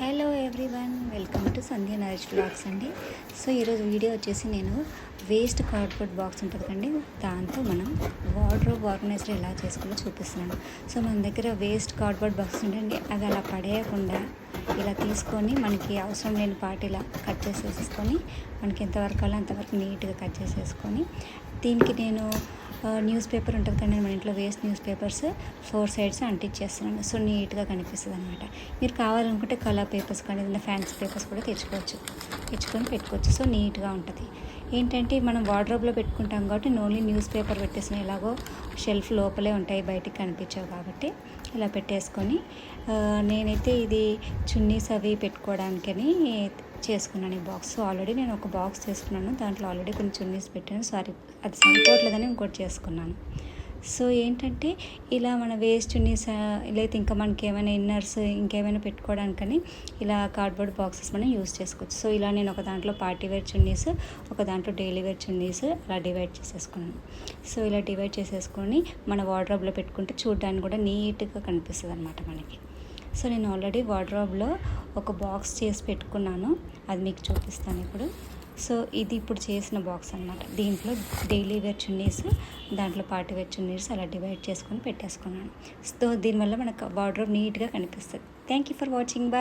Hello everyone, welcome to Sandhya Naresh blogs అండి. So ఈరోజు video వచ్చేసి నేను వేస్ట్ కార్డ్బోర్డ్ బాక్స్ ఉంటుంది కండి, దాంతో మనం వార్డ్రోబ్ ఆర్గనైజర్ ఎలా చేసుకోవాలో చూపిస్తున్నాను. సో మన దగ్గర వేస్ట్ కార్డ్బోర్డ్ బాక్స్ ఉండండి, అది అలా పడేయకుండా ఇలా తీసుకొని మనకి అవసరం లేని పార్ట్ ఇలా కట్ చేసేసుకొని మనకి ఎంతవరకు కావాలో అంతవరకు నీట్గా కట్ చేసేసుకొని దీనికి నేను న్యూస్ పేపర్ ఉంటుంది కానీ మన ఇంట్లో వేస్ట్ న్యూస్ పేపర్స్ 4 సైడ్స్ అంటించేస్తున్నాను. సో నీట్గా కనిపిస్తుంది అనమాట. మీరు కావాలనుకుంటే కలర్ పేపర్స్ కానీ ఏదైనా ఫ్యాన్సీ పేపర్స్ కూడా తెచ్చుకొని పెట్టుకోవచ్చు. సో నీట్గా ఉంటుంది. ఏంటంటే మనం వార్డ్రోబ్లో పెట్టుకుంటాం కాబట్టి ఓన్లీ న్యూస్ పేపర్ పెట్టేసిన ఎలాగో షెల్ఫ్ లోపలే ఉంటాయి, బయటికి కనిపించవు కాబట్టి ఇలా పెట్టేసుకొని నేనైతే ఇది చున్నీస్ అవి పెట్టుకోవడానికని చేసుకున్నాను ఈ బాక్స్. ఆల్రెడీ నేను ఒక బాక్స్ చేసుకున్నాను, దాంట్లో ఆల్రెడీ కొన్ని చున్నీస్ పెట్టాను. సారీ, అది సరిపోవట్లేదని ఇంకోటి చేసుకున్నాను. సో ఏంటంటే ఇలా మన వేస్ట్ చున్నీస్ లేకపోతే ఇంకా మనకి ఏమైనా ఇన్నర్స్ ఇంకేమైనా పెట్టుకోవడానికని ఇలా కార్డ్బోర్డ్ బాక్సెస్ మనం యూజ్ చేసుకోవచ్చు. సో ఇలా నేను ఒక దాంట్లో పార్టీ వేర్ చున్నీస్, ఒక దాంట్లో డైలీ వేర్ చున్నీస్ అలా డివైడ్ చేసేసుకున్నాను. సో ఇలా డివైడ్ చేసేసుకొని మన వార్డ్రోబ్లో పెట్టుకుంటే చూడడానికి కూడా నీట్గా కనిపిస్తుంది అనమాట మనకి. సో నేను ఆల్రెడీ వార్డ్రోబ్లో ఒక బాక్స్ చేసి పెట్టుకున్నాను, అది మీకు చూపిస్తాను ఇప్పుడు. సో ఇది ఇప్పుడు చేసిన బాక్స్ అనమాట. దీంట్లో డైలీ వేర్ చున్నీస్, దాంట్లో పార్టీ వేర్ చున్నీస్ అలా డివైడ్ చేసుకొని పెట్టేసుకున్నాను. సో దీనివల్ల మనకు వార్డ్రోబ్ నీట్గా కనిపిస్తుంది. Thank you for watching. Bye.